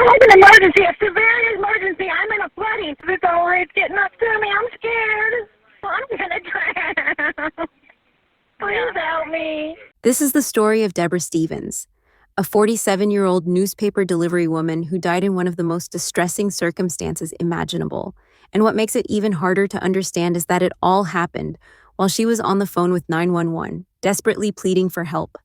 like an emergency, a severe emergency. I'm in a flooding. It's getting up to me. I'm scared. I'm going to drown. Please help me. This is the story of Deborah Stevens, a 47-year-old newspaper delivery woman who died in one of the most distressing circumstances imaginable. And what makes it even harder to understand is that it all happened while she was on the phone with 911, desperately pleading for help.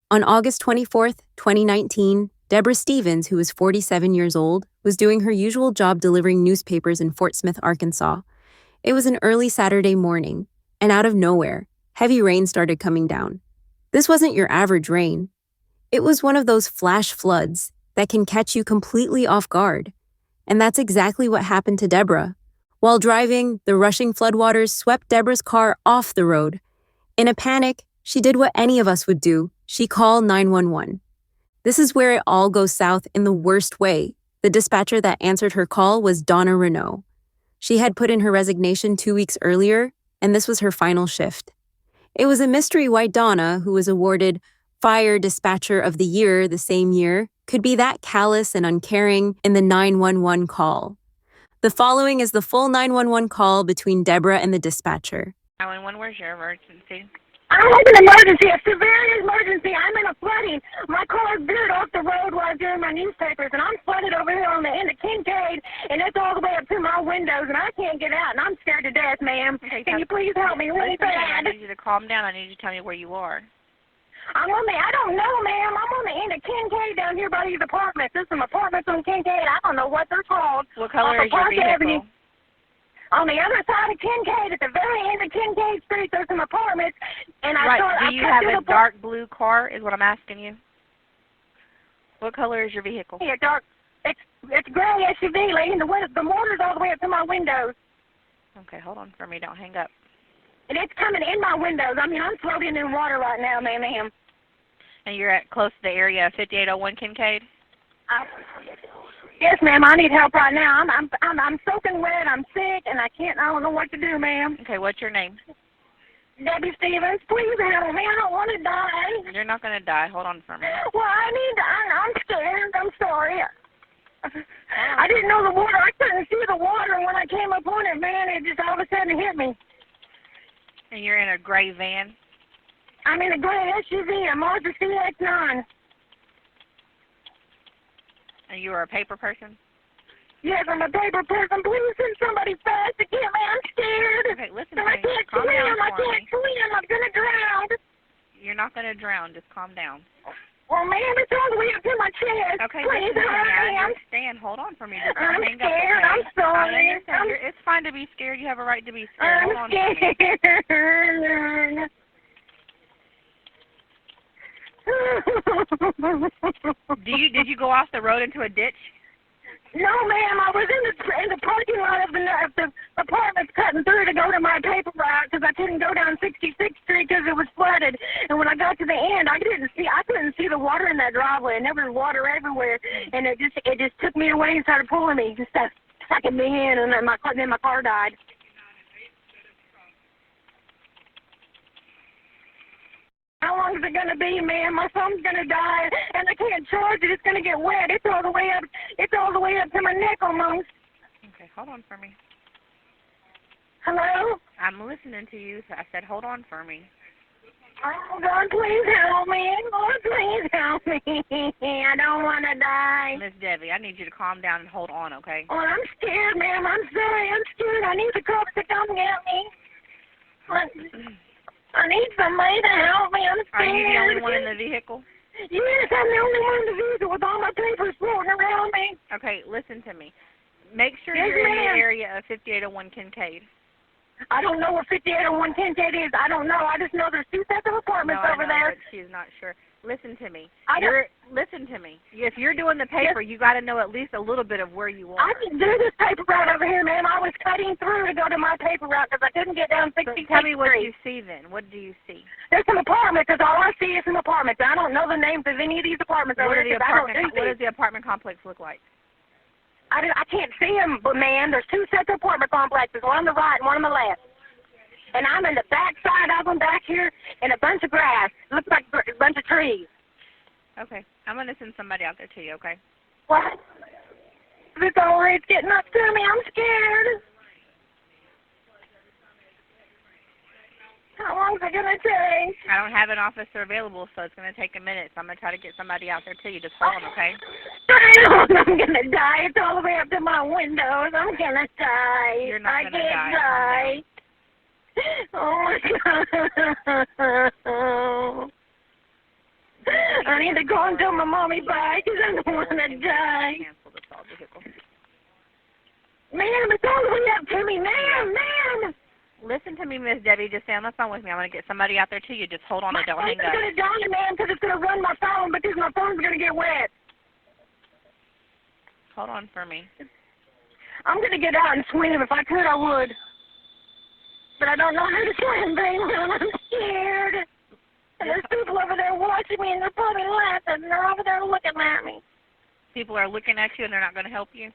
On August 24th, 2019, Deborah Stevens, who was 47 years old, was doing her usual job delivering newspapers in Fort Smith, Arkansas. It was an early Saturday morning, and out of nowhere, heavy rain started coming down. This wasn't your average rain. It was one of those flash floods that can catch you completely off guard. And that's exactly what happened to Deborah. While driving, the rushing floodwaters swept Deborah's car off the road. In a panic, she did what any of us would do. She called 911. This is where it all goes south in the worst way. The dispatcher that answered her call was Donna Renault. She had put in her resignation 2 weeks earlier, and this was her final shift. It was a mystery why Donna, who was awarded Fire Dispatcher of the Year the same year, could be that callous and uncaring in the 911 call. The following is the full 911 call between Deborah and the dispatcher. 911, where's your emergency? I'm like an emergency, a severe emergency. I'm in a flooding. My car veered off the road while I was doing my newspapers, and I'm flooded over here on the end of Kincaid, and it's all the way up to my windows, and I can't get out, and I'm scared to death, ma'am. Okay, Can you please help me really I bad? need you to calm down. I need you to tell me where you are. I don't know, ma'am. I'm on the end of Kincaid down here by these apartments. There's some apartments on Kincaid. I don't know what they're called. What color is your Park vehicle? Avenue. On the other side of Kincaid, at the very end of Kincaid Street, there's some apartments, and Do you have a dark blue car, is what I'm asking you? What color is your vehicle? Yeah, dark. It's gray SUV, lady, and the mortar's all the way up to my windows. Okay, hold on for me. Don't hang up. And it's coming in my windows. I mean, I'm floating in water right now, ma'am. And you're at close to the area of 5801 Kincaid? Yes, ma'am. I need help right now. I'm soaking wet. I'm sick, and I don't know what to do, ma'am. Okay, what's your name? Debbie Stevens, please help me. I don't want to die. You're not going to die. Hold on for me. Well, I'm scared. I'm sorry. I didn't know the water. I couldn't see the water, and when I came up on it, man, it just all of a sudden hit me. And you're in a gray van? I'm in a gray SUV, a Mazda CX-9. And you are a paper person? Yes, I'm a paper person. Please send somebody fast to get me. I'm scared. Okay, listen to I me. can't Calm swim. down I for can't me. swim. I'm going to drown. You're not going to drown. Just calm down. Well, ma'am, it's all the way up to my chest. Okay, please listen to me. hurry. I understand. Hold on for me. Just don't I'm hang up, scared. okay? I'm sorry. I understand. It's fine to be scared. You have a right to be scared. Hold on for me. I'm scared. Did you go off the road into a ditch? No, ma'am. I was in the parking lot of the apartments cutting through to go to my paper route because I couldn't go down 66th Street because it was flooded. And when I got to the end, I couldn't see the water in that driveway, and there was water everywhere. And it just took me away and started pulling me, just sucking me in, and then my car died. How long is it going to be, ma'am? My phone's going to die, and I can't charge it. It's going to get wet. It's all the way up to my neck almost. Okay, hold on for me. Hello? I'm listening to you. So I said hold on for me. Oh, God, please help me. Lord, please help me. I don't want to die. Miss Debbie, I need you to calm down and hold on, okay? Well, I'm scared, ma'am. I'm sorry. I'm scared. I need the cops to come get me. I need somebody to help me. I'm scared. Are you the only one in the vehicle? Yes, I'm the only one in the vehicle with all my papers floating around me. Okay, listen to me. Make sure Yes, you're in the ma'am. area of 5801 Kincaid. I don't know what 5801 Kincaid is. I don't know. I just know there's two sets of apartments No, I over know, there. but she's not sure. Listen to me. Listen to me. If you're doing the paper, you got to know at least a little bit of where you are. I can do this paper route over here, ma'am. I was cutting through to go to my paper route because I couldn't get down 66th Tell me what Street. you see then. What do you see? There's some apartments because all I see is some apartments. I don't know the names of any of these apartments over What here does the apartment complex look like? I can't see them, but, man, there's two sets of apartment complexes, one on the right and one on the left. And I'm in the back side of them back here in a bunch of grass. Looks like a bunch of trees. Okay. I'm going to send somebody out there to you, okay? What? sorry. It's getting up to me. I'm scared. How long is it going to take? I don't have an officer available, so it's going to take a minute. So I'm going to try to get somebody out there to you. Just hold on, okay? I'm going to die. It's all the way up to my windows. I'm going to die. You're not going to die. I can't die. Oh, my God. I need to go and tell my mommy bye because I don't want to die. Cancel the stalled vehicle. Ma'am, it's all the way up to me. Ma'am. Listen to me, Miss Debbie. Just stay on the phone with me. I'm going to get somebody out there to you. Just hold on and don't hang up. I'm going to die, ma'am, because it's going to run my phone because my phone's going to get wet. Hold on for me. I'm going to get out and swim. If I could, I would. But I don't know how to swim very well. I'm scared. And there's people over there watching me, and they're probably laughing, and they're over there looking at me. People are looking at you, and they're not going to help you?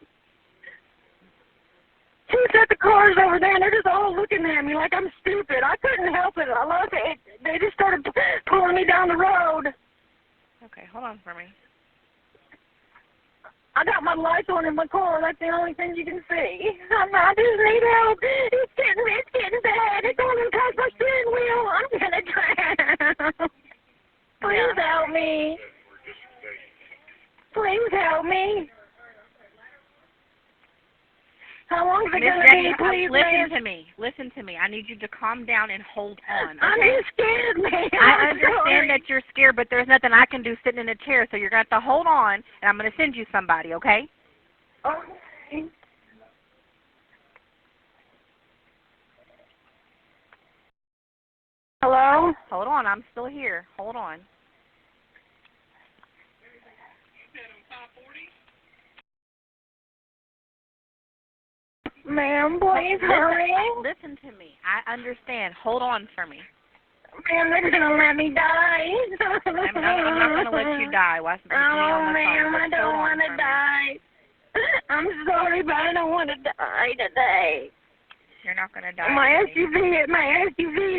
Two sets of cars over there, and they're just all looking at me like I'm stupid. I couldn't help it. I love it. They just started pulling me down the road. Okay, hold on for me. I got my lights on in my car. That's the only thing you can see. I just need help. It's getting bad. It's going past my steering wheel. I'm going to drown. Please help me. Please help me. How long is it going to be, please, Listen to me. I need you to calm down and hold on. Okay? I'm just scared, man. I understand that you're scared, but there's nothing I can do sitting in a chair, so you're going to have to hold on, and I'm going to send you somebody, okay? Okay. Hello? Hold on. I'm still here. Hold on. Ma'am, please hurry. Listen to me. I understand. Hold on for me. Ma'am, they're going to let me die. I'm not going to let you die. Why Oh, ma'am, I don't want to die. I'm sorry, but I don't want to die today. You're not going to die. My SUV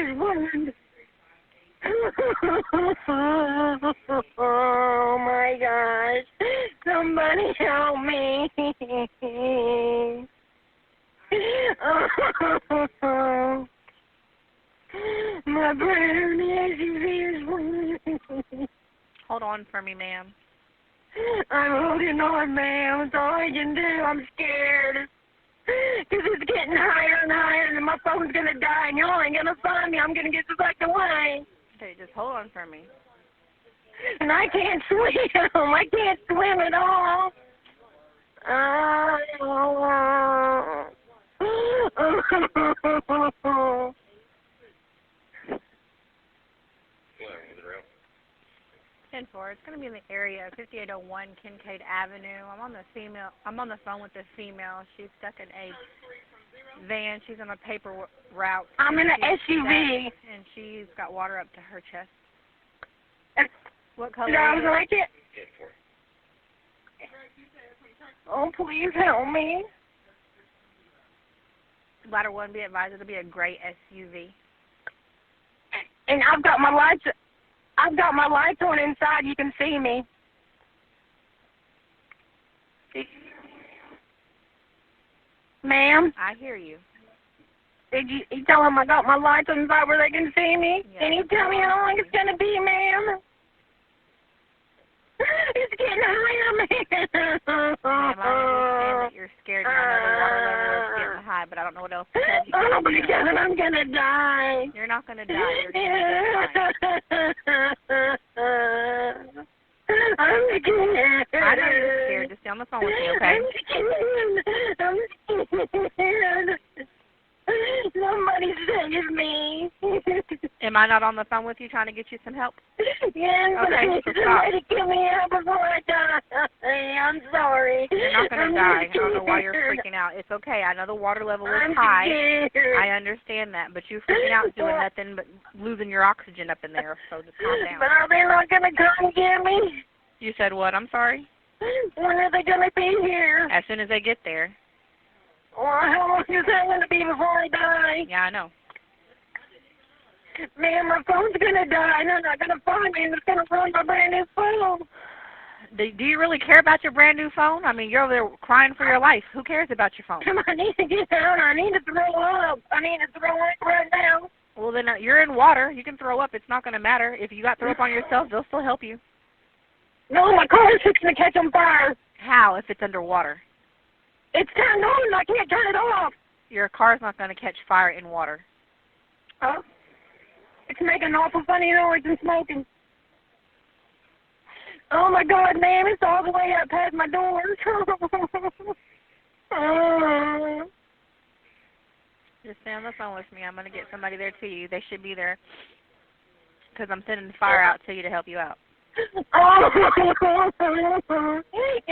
is ruined. Oh, my gosh. Somebody help me. My brand new SUV is ruined. Hold on for me, ma'am. I'm holding on, ma'am. That's all I can do. I'm scared. Because it's getting higher and higher, and my phone's going to die, and y'all ain't going to find me. I'm going to get sucked away. Okay, just hold on for me. And I can't swim. I can't swim at all. It's going to be in the area of 5801 Kincaid Avenue. I'm on the phone with this female. She's stuck in a van. She's on a paper route. I'm in an SUV. And she's got water up to her chest. What color Sounds is it? like it. Oh, please help me. Ladder 1, be advised, it'll be a gray SUV. And I've got my lights on inside. You can see me. Ma'am? I hear you. Did you tell them I got my lights on inside where they can see me? Yeah. Can you tell me how long it's going to be, ma'am? It's getting higher, ma'am. Ma'am, I understand that you're scared and I know the water level is getting high, but I don't know what else to tell you. Oh, my God, I'm going to die. You're not going to die. You're going to die. I'm scared. I know you're scared. Just stay on the phone with me, okay? I'm scared. Somebody save me. Am I not on the phone with you trying to get you some help? Yes, but I need somebody to get me out before I die. I'm sorry. You're not going to die. I don't know why you're freaking out. It's okay. I know the water level is high. Scared. I understand that, but you freaking out doing nothing but losing your oxygen up in there, so just calm down. But are they not going to come get me? You said what? I'm sorry? When are they going to be here? As soon as they get there. Well, how long is that going to be before I die? Yeah, I know. Man, my phone's going to die, and they're not going to find me, and it's going to ruin my brand new phone. Do you really care about your brand new phone? I mean, you're over there crying for your life. Who cares about your phone? I need to get down. I need to throw up. I need to throw up right now. Well, then you're in water. You can throw up. It's not going to matter. If you got throw up on yourself, they'll still help you. No, my car is fixing to catch on fire. How if it's underwater? It's turned on. I can't turn it off. Your car's not going to catch fire in water. Oh, it's making an awful funny noise and smoking. Oh, my God, ma'am, it's all the way up past my door. Just stay on the phone with me. I'm going to get somebody there to you. They should be there because I'm sending the fire out to you to help you out. Oh, can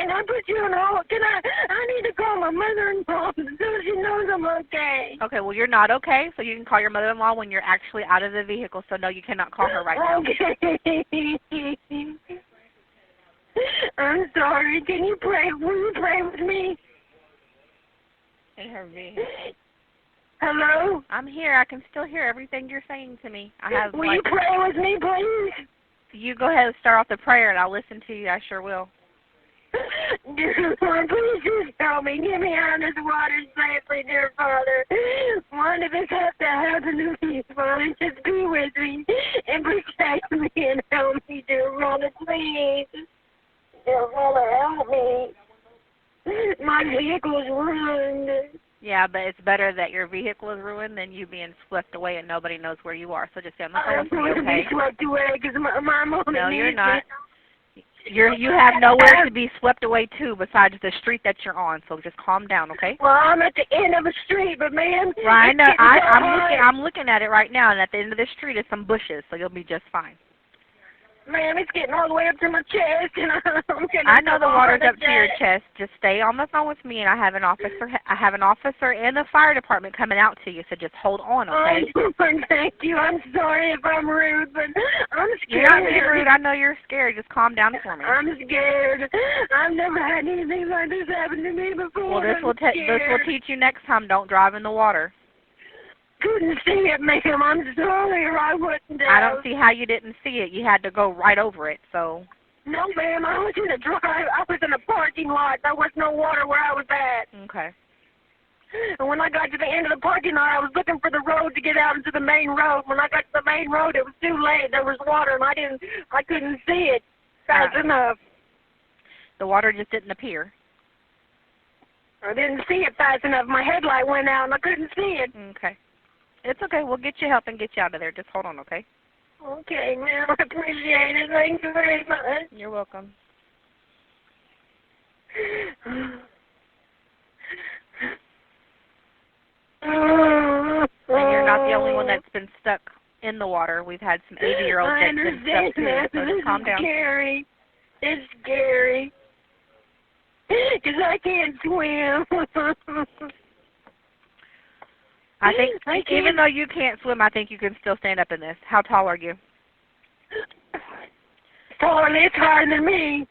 I put you on hold? I need to call my mother-in-law so she knows I'm okay. Okay, well, you're not okay, so you can call your mother-in-law when you're actually out of the vehicle, so no, you cannot call her right now. Okay. I'm sorry. Can you pray? Will you pray with me? In her vehicle. Hello? I'm here. I can still hear everything you're saying to me. Will you pray with me, please? You go ahead and start off the prayer, and I'll listen to you. I sure will. Dear Lord, please just help me. Get me out of this water safely, dear Father. One of us has to happen to me, Father. Just be with me and protect me and help me, dear Father, please. Dear Father, help me. My vehicle is ruined. Yeah, but it's better that your vehicle is ruined than you being swept away and nobody knows where you are. So just stay on the phone with me, okay? I'm going to be swept away because my mom No, you're not. You have nowhere to be swept away to besides the street that you're on. So just calm down, okay? Well, I'm at the end of a street, but man, right. I'm looking at it right now, and at the end of the street is some bushes, so you'll be just fine. Ma'am, it's getting all the way up to my chest, and I know the water's up to your chest. Just stay on the phone with me, and I have an officer and the fire department coming out to you. So just hold on, okay? Thank you. I'm sorry if I'm rude, but I'm scared. You're not being rude. I know you're scared. Just calm down for me. I'm scared. I've never had anything like this happen to me before. Well, this will teach you next time. Don't drive in the water. Couldn't see it, ma'am. I'm sorry, or I wouldn't have. I don't see how you didn't see it. You had to go right over it, so. No, ma'am. I was in a drive. I was in a parking lot. There was no water where I was at. Okay. And when I got to the end of the parking lot, I was looking for the road to get out into the main road. When I got to the main road, it was too late. There was water, and I couldn't see it fast enough. The water just didn't appear. I didn't see it fast enough. My headlight went out, and I couldn't see it. Okay. It's okay. We'll get you help and get you out of there. Just hold on, okay? Okay, ma'am. I appreciate it. Thank you very much. You're welcome. And you're not the only one that's been stuck in the water. We've had some 80-year-olds that's been stuck too. So just calm down. Scary. It's scary. Because I can't swim. I think even though you can't swim, I think you can still stand up in this. How tall are you? Taller, it's higher than me.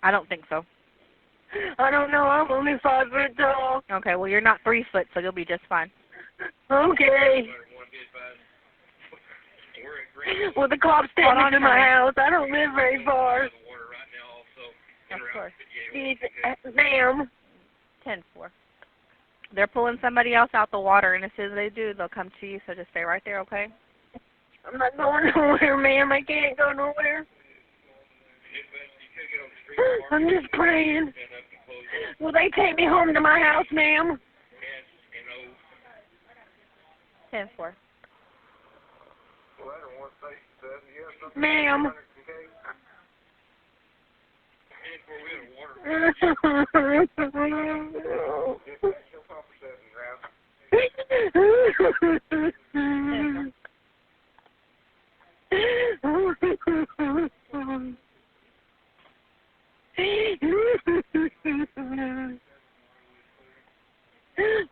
I don't think so. I don't know. I'm only 5 foot tall. Okay, well, you're not 3 foot, so you'll be just fine. Okay. Well, the cops take me to my house. I don't live very far. Of course. Ma'am. 10-4. They're pulling somebody else out the water, and as soon as they do, they'll come to you, so just stay right there, okay? I'm not going nowhere, ma'am. I can't go nowhere. I'm just praying. Will they take me home to my house, ma'am? 10-4. Ma'am.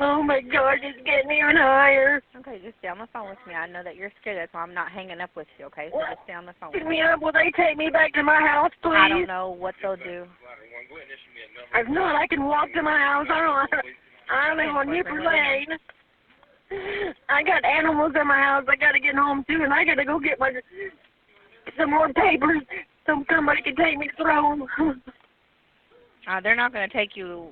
Oh my God, it's getting even higher. Okay, just stay on the phone with me. I know that you're scared, that's why I'm not hanging up with you, okay? So just stay on the phone with Pick me. me up. Will they take me back to my house, please? I don't know what they'll do. If not, I can walk to my house. I live on Newport Lane. I got animals in my house. I got to get home, too, and I got to go get some more papers so somebody can take me to Throne. They're not going to take you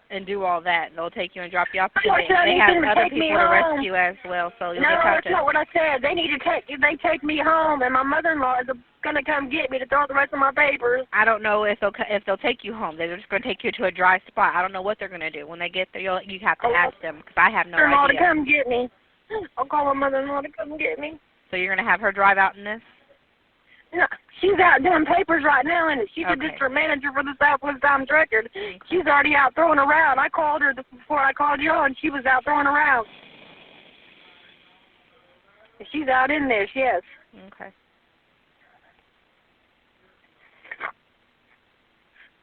and do all that. They'll take you and drop you off. I They have other take me people to home. rescue as well, so you'll No, just have that's to. not what I said. They need to take me home, and my mother-in-law is going to come get me to throw the rest of my papers. I don't know if they'll take you home. They're just going to take you to a dry spot. I don't know what they're going to do when they get there. You have to ask them because I have no Mother-in-law idea. to come get me. I'll call my mother-in-law to come get me. So you're going to have her drive out in this? No, she's out doing papers right now, and she's a Okay. district manager for the Southwest Times Record. She's already out throwing around. I called her before I called you, and she was out throwing around. She's out in there, yes. Okay.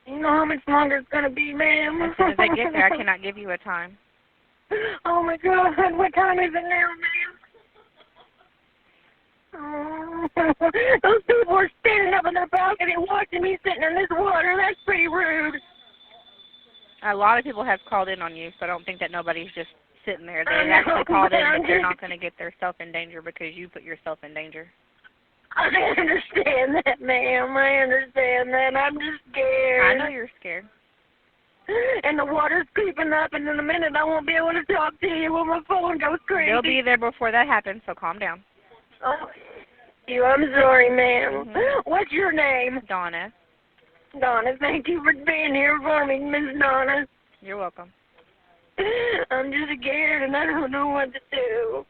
You know how much longer it's going to be, ma'am? As soon as I get there, I cannot give you a time. Oh, my God. What time is it now, ma'am? Oh, those people are standing up in their balcony watching me sitting in this water. That's pretty rude. A lot of people have called in on you, so I don't think that nobody's just sitting there. They actually called in, but they're not going to get themselves in danger because you put yourself in danger. I understand that, ma'am. I understand that. I'm just scared. I know you're scared. And the water's creeping up, and in a minute I won't be able to talk to you when my phone goes crazy. They'll be there before that happens, so calm down. Oh, I'm sorry, ma'am. Mm-hmm. What's your name? Donna. Donna, thank you for being here for me, Miss Donna. You're welcome. I'm just scared, and I don't know what to do.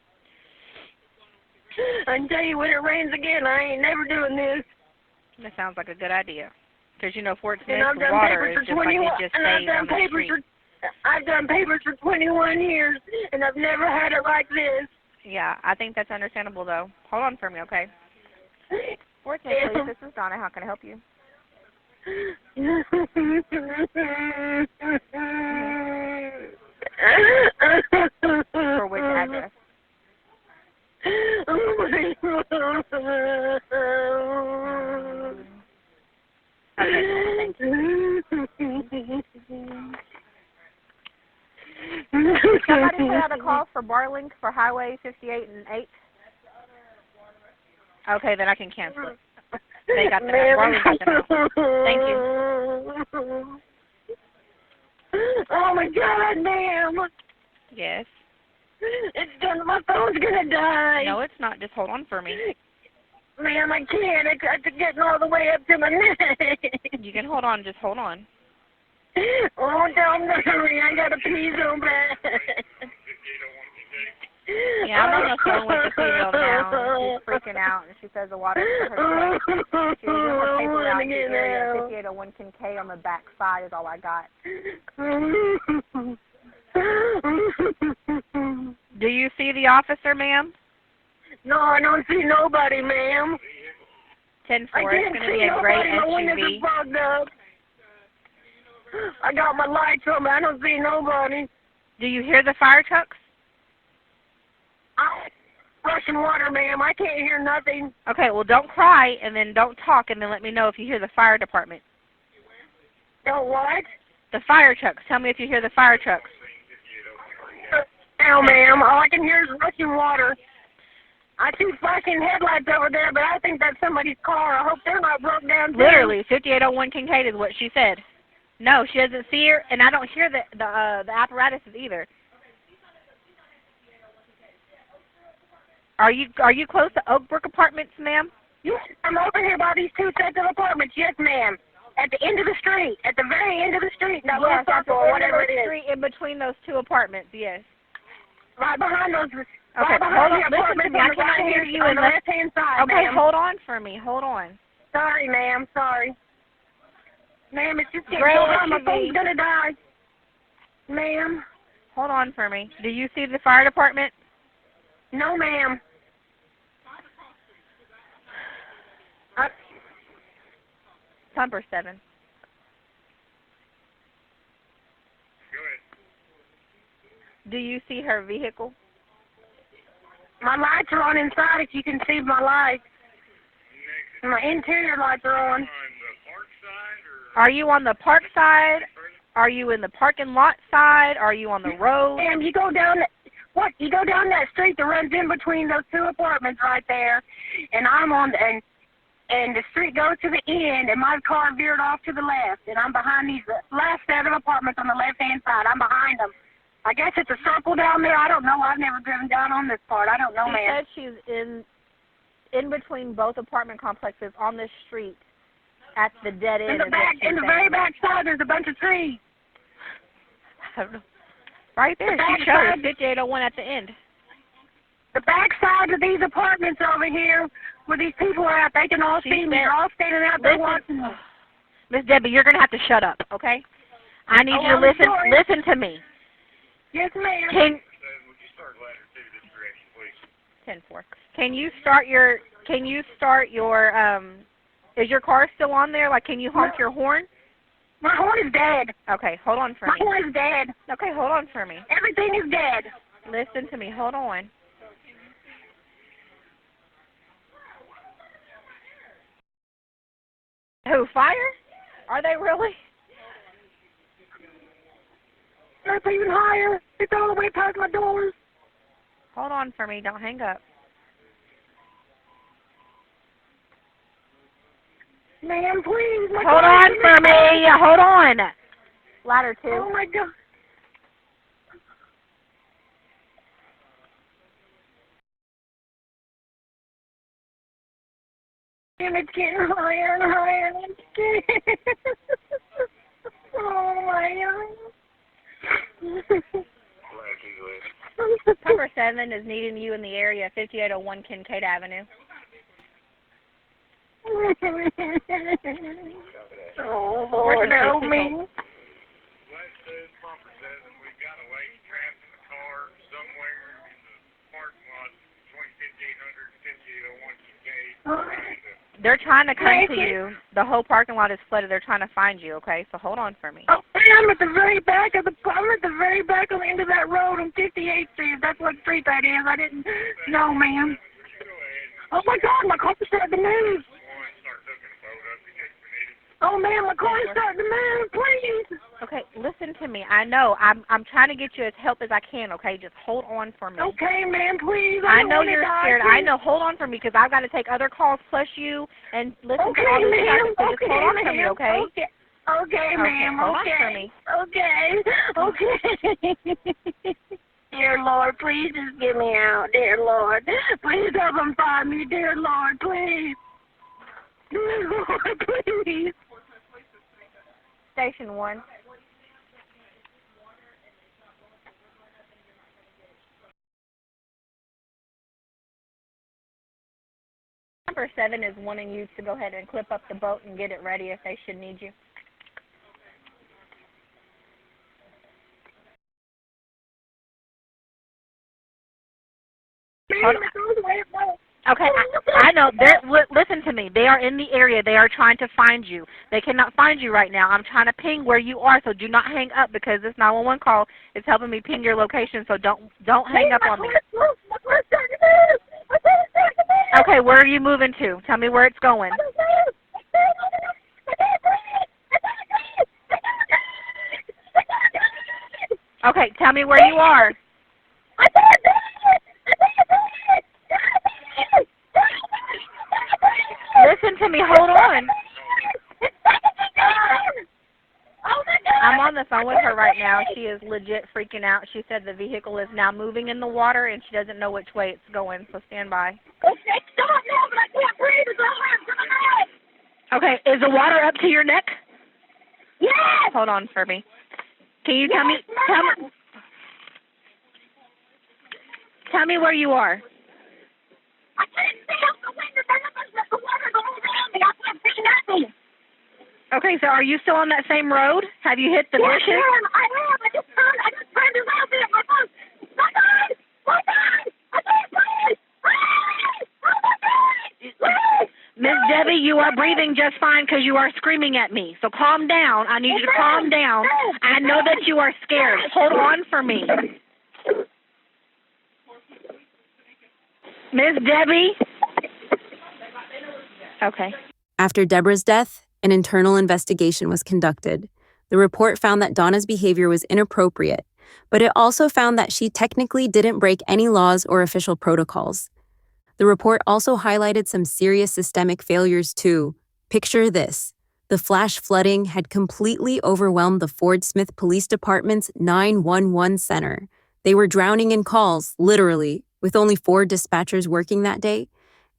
I can tell you when it rains again, I ain't never doing this. That sounds like a good idea. Because, you know, Fort And Smith's I've done water papers is for just like 21. it just And I've stays done on the papers street. I've done papers for 21 years, and I've never had it like this. Yeah, I think that's understandable, though. Hold on for me, okay? Fort Smith, please. This is Donna. How can I help you? For which address? Oh my God. Okay, thank you. Did somebody put out a call for Barlink for Highway 58 and 8? Okay, then I can cancel it. They got the note. Barlink got the note. Thank you. Oh my God, ma'am. Yes. It's done. My phone's gonna die. No, it's not. Just hold on for me. Ma'am, I can't. It's getting all the way up to my neck. You can hold on. Just hold on. Oh, don't hurry. I gotta pee so bad. Yeah, I'm on the phone with the female now. She's freaking out, and she says the water's for her throat. She was in her paper route in the area. 5801 Kincaid on the back side is all I got. Do you see the officer, ma'am? No, I don't see nobody, ma'am. 10-4. I It's can't going to see be a gray nobody. My windows SUV. are fogged up. I got my lights on, but I don't see nobody. Do you hear the fire trucks? Rushing water, ma'am. I can't hear nothing. Okay, well, don't cry, and then don't talk, and then let me know if you hear the fire department. Don't what? The fire trucks. Tell me if you hear the fire trucks. No, ma'am. All I can hear is rushing water. I see flashing headlights over there, but I think that's somebody's car. I hope they're not broke down, too. Literally, 5801 Kincaid is what she said. No, she doesn't see her, and I don't hear the apparatuses either. Are you close to Oakbrook Apartments, ma'am? Yes, I'm over here by these two sets of apartments. Yes, ma'am. At the end of the street. At the very end of the street. That little circle or whatever it is. Street in between those two apartments, yes. Right behind those. Okay, right behind hold on. the Listen to apartments me. on I the cannot right hear hand, you on the unless... left-hand side, Okay, ma'am. hold on for me. Hold on. Sorry, ma'am. Sorry. Ma'am, it's just getting Gray over. My SUV. phone's going to die. Ma'am. Hold on for me. Do you see the fire department? No, ma'am. Pumper 7. Do you see her vehicle? My lights are on inside if you can see my lights. My interior lights are on. Are you on the park side? Are you in the parking lot side? Are you on the road? Ma'am, you go down you go down that street that runs in between those two apartments right there, and I'm on and the street goes to the end, and my car veered off to the left, and I'm behind these last set of apartments on the left-hand side. I'm behind them. I guess it's a circle down there. I don't know. I've never driven down on this part. I don't know, She man. said she's in between both apartment complexes on this street at the dead end. In the very back side, there's a bunch of trees. Right there. She showed 5801 at the end. The back side of these apartments over here, where these people are at, they can all see me. They're all standing out there watching me. Miss Debbie, you're going to have to shut up, okay? I need you to listen. Sorry. Listen to me. Yes, ma'am. Would you start ladder 2 this direction, please? 10-4. Can you start your, is your car still on there? Like, can you honk your horn? My horn is dead. Okay, hold on for me. My horn is dead. Okay, hold on for me. Everything is dead. Listen to me. Hold on. Who, fire? Are they really? It's even higher. It's all the way past my doors. Hold on for me. Don't hang up. Ma'am, please. Hold on for me. Hold on. Ladder 2. Oh, my God. And it's getting higher and higher. And I'm scared. Oh, my God. Number 7 is needing you in the area, 5801 Kincaid Avenue. Oh, Lord, help me. We've got a lady trapped in the car somewhere in the parking lot between 5800 and 5801 Kincaid. They're trying to come to you. The whole parking lot is flooded. They're trying to find you, okay? So hold on for me. Oh, I'm at the very back of the end of that road on 58th Street. That's what street that is. I didn't know, ma'am. Oh, my God, my car started to move. Oh, man, my car is starting to move. Please. Okay, listen to me. I know. I'm trying to get you as help as I can, okay? Just hold on for me. Okay, ma'am, please. I know you're scared. I know. Hold on for me because I've got to take other calls plus you and listen to all this traffic. So just hold on for me, okay? Okay, ma'am. Hold on for me. Okay. Dear Lord, please just get me out. Dear Lord, please help them find me. Dear Lord, please. Dear Lord, please. Station 1. Number 7 is wanting you to go ahead and clip up the boat and get it ready if they should need you. Okay, I know. Listen to me. They are in the area. They are trying to find you. They cannot find you right now. I'm trying to ping where you are, so do not hang up because this 911 call is helping me ping your location. So don't hang up on me. Okay, where are you moving to? Tell me where it's going. Okay, tell me where you are. Listen to me. Hold on. I'm on the phone with her right now. She is legit freaking out. She said the vehicle is now moving in the water and she doesn't know which way it's going, so stand by. Okay, is the water up to your neck? Yes. Hold on for me. Can you tell me where you are? I can't see out the window. The water's all around me. I can't see nothing. Okay, so are you still on that same road? Have you hit the bushes? I am. I just turned around there. My God. I can't breathe. Oh, my God. Miss Debbie, you are breathing just fine because you are screaming at me. So calm down. I need you to calm down. I know that you are scared. Hold on for me. Miss Debbie? Okay. After Deborah's death, an internal investigation was conducted. The report found that Donna's behavior was inappropriate, but it also found that she technically didn't break any laws or official protocols. The report also highlighted some serious systemic failures too. Picture this. The flash flooding had completely overwhelmed the Fort Smith Police Department's 911 center. They were drowning in calls, literally. With only 4 dispatchers working that day,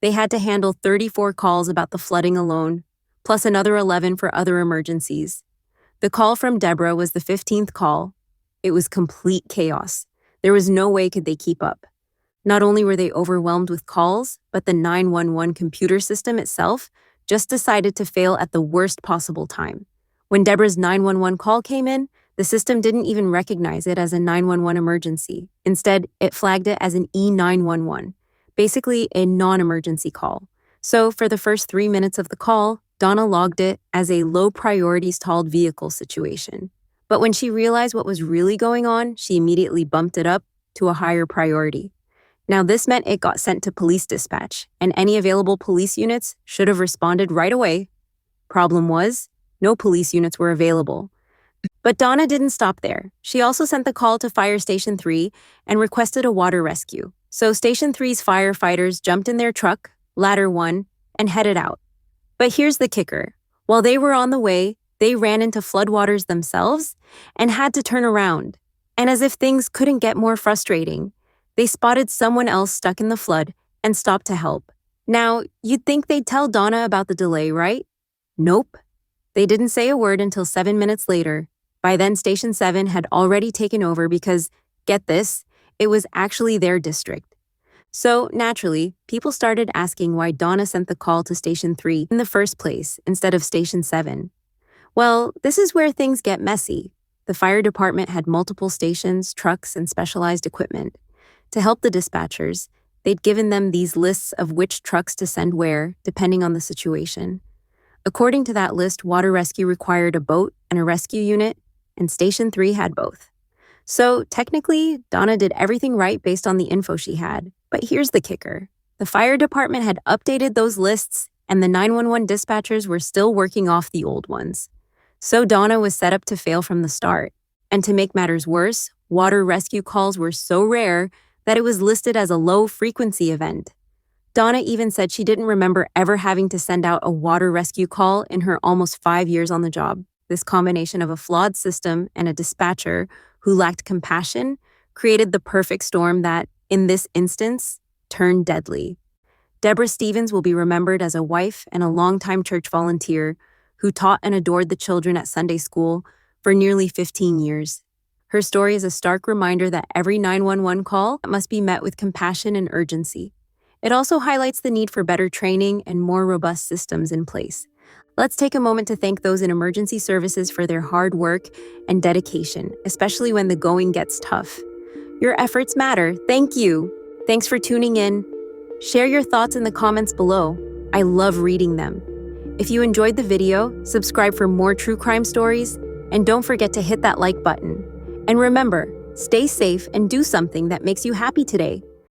they had to handle 34 calls about the flooding alone, plus another 11 for other emergencies. The call from Deborah was the 15th call. It was complete chaos. There was no way could they keep up. Not only were they overwhelmed with calls, but the 911 computer system itself just decided to fail at the worst possible time. When Deborah's 911 call came in, the system didn't even recognize it as a 911 emergency. Instead, it flagged it as an E911, basically a non-emergency call. So for the first 3 minutes of the call, Donna logged it as a low-priority stalled vehicle situation. But when she realized what was really going on, she immediately bumped it up to a higher priority. Now, this meant it got sent to police dispatch, and any available police units should have responded right away. Problem was, no police units were available. But Donna didn't stop there. She also sent the call to Fire Station 3 and requested a water rescue. So Station 3's firefighters jumped in their truck, Ladder 1, and headed out. But here's the kicker. While they were on the way, they ran into floodwaters themselves and had to turn around. And as if things couldn't get more frustrating, they spotted someone else stuck in the flood and stopped to help. Now, you'd think they'd tell Donna about the delay, right? Nope. They didn't say a word until 7 minutes later. By then, Station 7 had already taken over because, get this, it was actually their district. So, naturally, people started asking why Donna sent the call to Station 3 in the first place instead of Station 7. Well, this is where things get messy. The fire department had multiple stations, trucks, and specialized equipment. To help the dispatchers, they'd given them these lists of which trucks to send where, depending on the situation. According to that list, water rescue required a boat and a rescue unit, and Station 3 had both. So, technically, Donna did everything right based on the info she had. But here's the kicker. The fire department had updated those lists, and the 911 dispatchers were still working off the old ones. So Donna was set up to fail from the start. And to make matters worse, water rescue calls were so rare that it was listed as a low-frequency event. Donna even said she didn't remember ever having to send out a water rescue call in her almost 5 years on the job. This combination of a flawed system and a dispatcher who lacked compassion created the perfect storm that, in this instance, turned deadly. Deborah Stevens will be remembered as a wife and a longtime church volunteer who taught and adored the children at Sunday school for nearly 15 years. Her story is a stark reminder that every 911 call must be met with compassion and urgency. It also highlights the need for better training and more robust systems in place. Let's take a moment to thank those in emergency services for their hard work and dedication, especially when the going gets tough. Your efforts matter. Thank you. Thanks for tuning in. Share your thoughts in the comments below. I love reading them. If you enjoyed the video, subscribe for more true crime stories, and don't forget to hit that like button. And remember, stay safe and do something that makes you happy today.